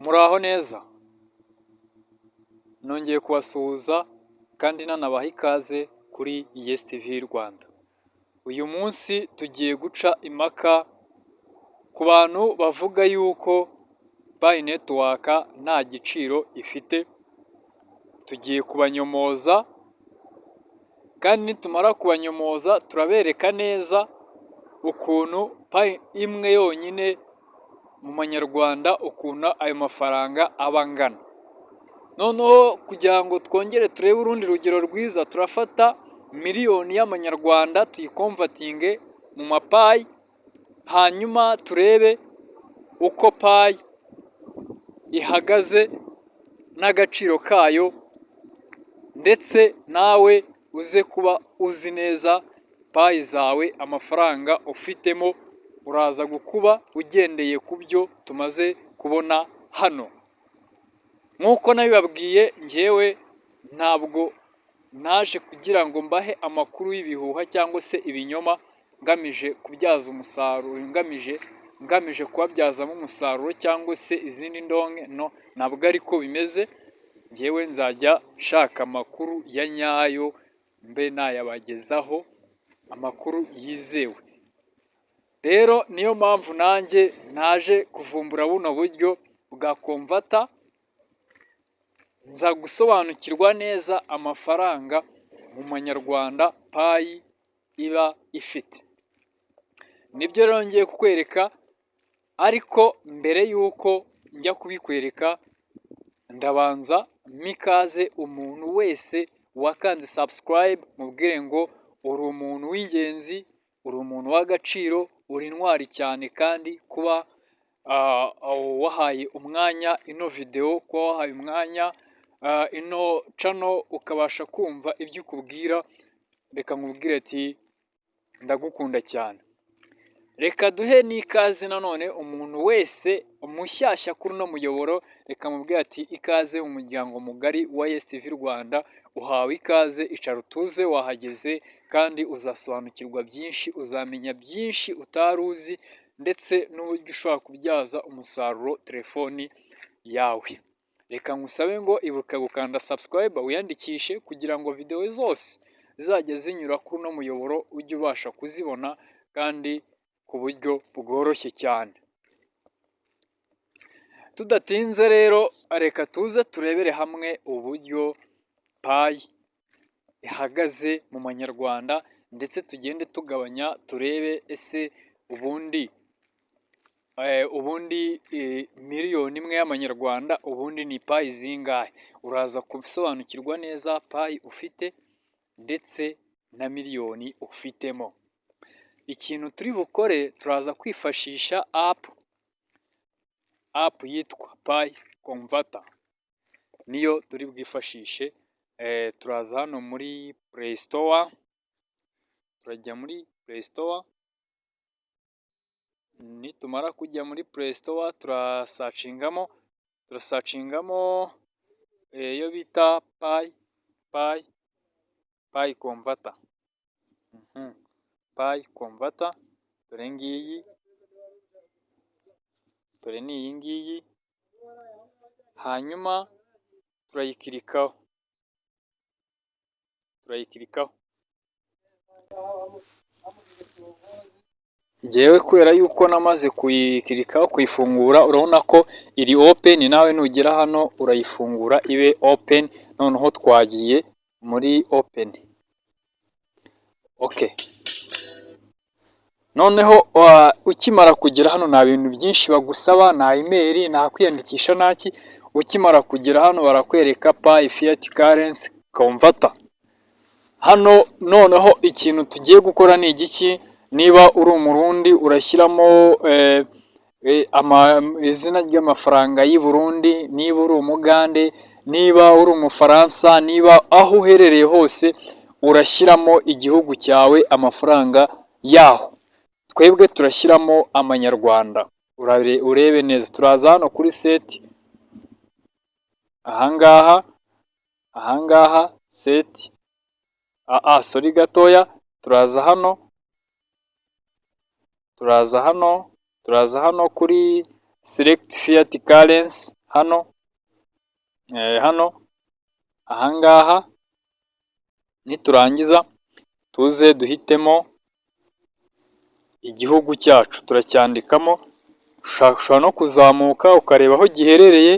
Muraho neza, nongeye kubasuhuza kandi nanabaha ikaze kuri Yes TV Rwanda. Uyu munsi tugiye guca impaka ku bantu bavuga yuko Pi Network nta giciro ifite, tugiye kubanyomoza kandi nitumara kubanyomoza turabereka neza ukuntu Pi imwe yonyine mu manyarwanda ukuntu ayo mafaranga aba angana. Noneho kugira ngo twongere turebe urundi rugero rwiza, turafata miliyoni y'amanyarwanda tuyikomvatinge mu mapayi, hanyuma turebe uko payi ihagaze n'agaciro kayo, ndetse nawe uze kuba uzi neza payi zawe amafaranga ufitemo, uraza gukuba ugendeye ku byo tumaze kubona hano. Nk'uko nabibabwiye, njyewe ntabwo naje kugira ngo mbahe amakuru y'ibihuha cyangwa se ibinyoma ngamije kubyaza umusaruro, ngamije kubabyazamo umusaruro cyangwa se izindi ndonke, no, ntabwo ariko bimeze. Njyewe nzajya nshaka amakuru ya nyayo mbe nayabagezaho, amakuru yizewe. Rero niyo mpamvu nanjye naje kuvumbura buno buryo bwa komvata, nza gusobanukirwa neza amafaranga mu manyarwanda payi iba ifite. Nibyo rero ngiye kukwereka, ariko mbere y'uko njya kubikwereka ndabanza mikaze umuntu wese wakanze subscribe, mubwire ngo uri umuntu w'ingenzi, uri umuntu w'agaciro, uri intwari cyane, kandi kuba wahaye umwanya ino video, kuba wahaye umwanya ino channel ukabasha kumva ibyo ukubwira, reka nkubwire ati ndagukunda cyane. Reka duhe n'ikaze nanone umuntu wese mushyashya kuri uno muyoboro, reka mubwire ati ikaze mu muryango mugari wa Yes TV Rwanda, uhawe ikaze, icara utuze, wahageze kandi uzasobanukirwa byinshi, uzamenya byinshi utari uzi, ndetse n'uburyo ushobora kubyaza umusaruro telefoni yawe. Reka ngusabe ngo ibuka gukanda subscribe, wiyandikishe kugira ngo video zose zizajya zinyura kuri uno muyoboro ujye ubasha kuzibona kandi ku buryo bworoshye cyane. Tudatinze rero, reka tuze turebere hamwe uburyo payi ihagaze mu manyarwanda, ndetse tugende tugabanya turebe ese ubundi miliyoni imwe y'amanyarwanda ubundi ni payi zingahe. Uraza kubisobanukirwa neza payi ufite ndetse na miliyoni ufitemo. Ikintu turi bukore, turaza kwifashisha apu yitwa Pi Converter, niyo turi bwifashishe. Turaza hano muri Play Store, turajya muri Play Store, nitumara kujya muri Play Store turasacingamo iyo bita Pi Converter. Pi Converter, dore ngiyi, dore ni iyi ngiyi, hanyuma turayikirikaho. Njyewe kubera yuko namaze kuyikirikaho, kuyifungura, urabona ko iri open, nawe nugera hano urayifungura ibe open. Noneho twagiye muri open. Okay. Noneho ukimara kugera hano nta bintu byinshi bagusaba, nta email, nta kwiyandikisha, ntaki. Ukimara kugera hano barakwereka Pi Fiat Currency Converter. Hano noneho ikintu tugiye gukora ni igiki? Niba uri umurundi urashyiramo izina ry'amafaranga y'i Burundi, niba uri umugande, niba uri umufaransa, niba aho uherereye hose urashyiramo igihugu cyawe amafaranga yaho. Twebwe turashyiramo amanyarwanda, urebe neza. Turaza hano kuri seti, ahangaha seti, sorry gatoya, turaza hano kuri select fiat currency, hano, hano, ahangaha, niturangiza tuze duhitemo igihugu cyacu turacyandikamo, ushobora no kuzamuka ukareba aho giherereye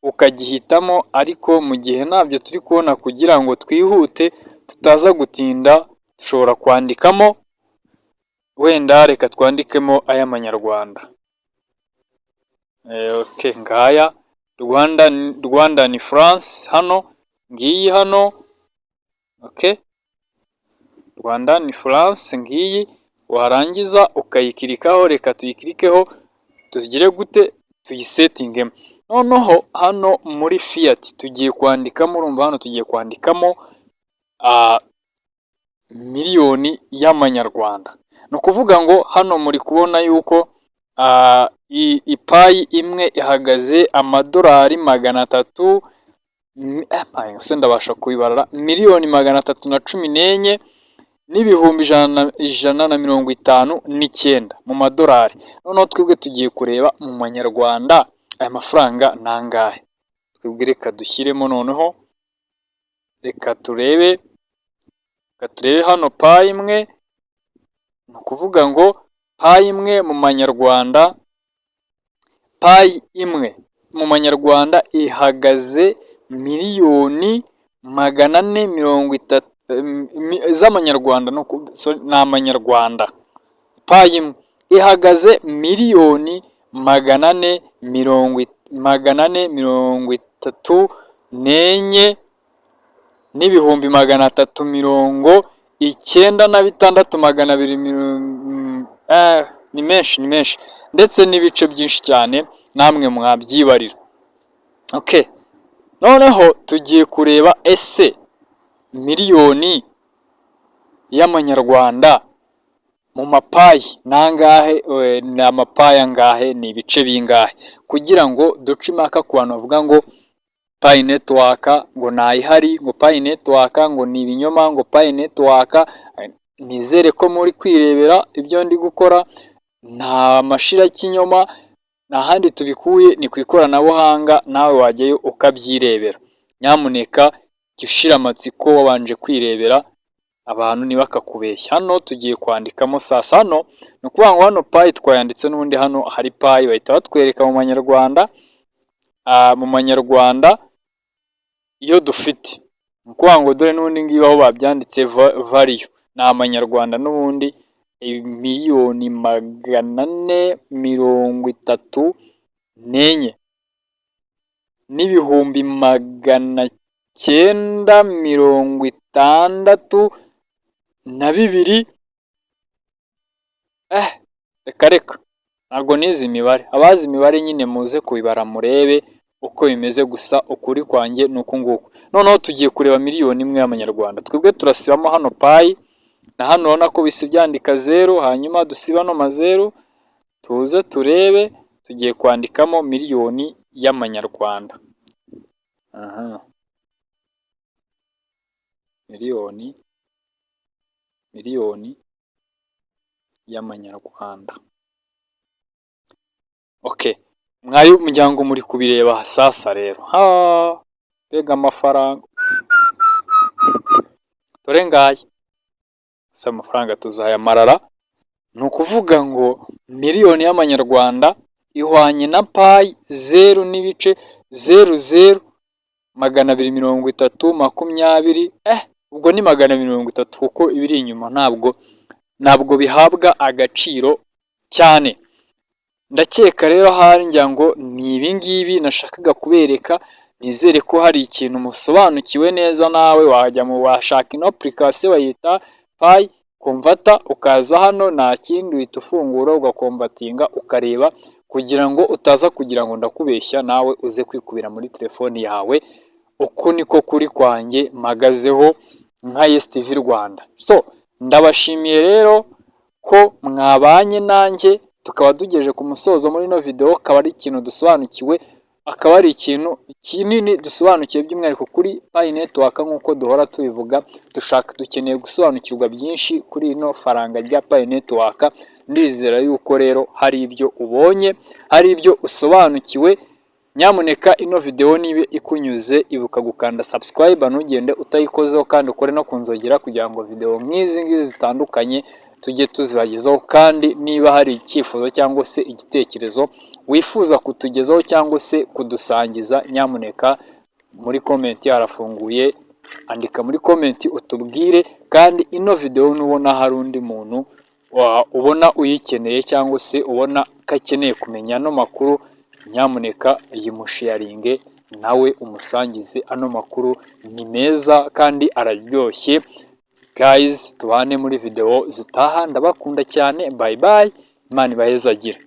ukagihitamo, ariko mu gihe ntabyo turi kubona kugira ngo twihute tutaza gutinda, dushobora kwandikamo wenda reka twandikemo ay'amanyarwanda. Ngaya Rwanda ni France, hano ngiyi hano, Rwanda ni France ngiyi, warangiza ukayikirikaho, reka tuyikirikeho tugire gute tuyisetingemo. Noneho hano muri Fiat tugiye kwandikamo, urumva hano tugiye kwandikamo miliyoni y'amanyarwanda. Ni ukuvuga ngo hano muri kubona yuko ipayi imwe ihagaze amadolari 300, ndabasha kubibarara, miliyoni 314 n'ibihumbi 159 mu madolari. Noneho twebwe tugiye kureba mu manyarwanda aya mafaranga nangahe. Twebwe reka dushyiremo noneho, reka turebe hano payi imwe, ni ukuvuga ngo payi imwe mu manyarwanda, payi imwe mu manyarwanda ihagaze miliyoni 430 z'amanyarwanda, ni amanyarwanda. Payi imwe ihagaze miliyoni 434 n'ibihumbi 396,200, ni menshi ndetse n'ibice byinshi cyane, namwe mwabyibarira. Noneho tugiye kureba ese miliyoni y'amanyarwanda mu mapayi nangahe, ni amapayi angahe, ni ibice bingahe, kugira ngo duce impaka ku bantu bavuga ngo payi netiwaka ngo ntayihari, ngo payi netiwaka ngo ni ibinyoma, ngo payi netiwaka. Nizere ko muri kwirebera ibyo ndi gukora, nta mashira kinyoma, nta handi tubikuye, ni ku ikoranabuhanga, nawe wajyayo ukabyirebera. Nyamuneka jya ushira amatsiko wabanje kwirebera, abantu ntibakakubeshya. Hano tugiye kwandikamo sasa, hano ni ukuvuga ngo hano payi twayanditse, n'ubundi hano hari payi bahita batwereka mu manyarwanda, iyo dufite, ni ukuvuga ngo dore n'ubundi ngibi aho babyanditse variyo, ni amanyarwanda n'ubundi miliyoni 434 n'ibihumbi 962. Reka ntabwo nizi imibare, abazi imibare nyine muze kubibara murebe uko bimeze, gusa ukuri kwanjye ni uku nguku. Noneho tugiye kureba miliyoni imwe y'amanyarwanda, twebwe turasibamo hano payi, na hano urabona ko bisi byandika 0, hanyuma dusiba no mazeru, tuze turebe, tugiye kwandikamo miliyoni y'amanyarwanda. miliyoni y'amanyarwanda. Mwayo umuryango muri kubireba sasa rero, mbega amafaranga, dore ngaya gusa amafaranga tuzayamarara. Ni ukuvuga ngo miliyoni y'amanyarwanda ihwanye na payi 0 n'ibice 0,000,230. Ubwo ni 230, kuko ibiri inyuma ntabwo bihabwa agaciro cyane. Ndakeka rero ahari ngira ngo ni ibingibi nashakaga kubereka. Nizere ko hari ikintu musobanukiwe neza, nawe wajya mu washaka ino application bayita payi komvata, ukaza hano nta kindi uhita ufungura ugakomvatinga ukareba, kugira ngo utaza kugira ngo ndakubeshya nawe uze kwikubira muri telefoni yawe. Uku niko kuri kwanjye mpagazeho nka STV Rwanda. Ndabashimiye rero ko mwabanye nanjye, tukaba tugejeje ku musozo muri ino video. Akaba ari ikintu dusobanukiwe, akaba ari ikintu kinini dusobanukiwe, by'umwihariko kuri payi netiwaka. Nk'uko duhora tubivuga, dukeneye gusobanukirwa byinshi kuri ino faranga rya payi netiwaka. Ndizera yuko rero hari ibyo ubonye, hari ibyo usobanukiwe, Nyamuneka ino video niba ikunyuze ibuka gukanda subscribe, ntugende utayikozeho kandi ukore no kunzogera kugira ngo video nk'izi ngizi zitandukanye tujye tuzibagezaho. Kandi niba hari icyifuzo cyangwa se igitekerezo wifuza kutugezaho cyangwa se kudusangiza, nyamuneka muri comment harafunguye, andika muri comment utubwire. kandi ino video nubona hari undi muntu ubona uyikeneye cyangwa se ubona ko akeneye kumenya ano makuru, nyamuneka yimusharinge nawe umusangize. Ano makuru ni meza kandi araryoshye. Guys, tubane muri video zitaha, ndabakunda cyane. Bye bye, Imana ibahezagire.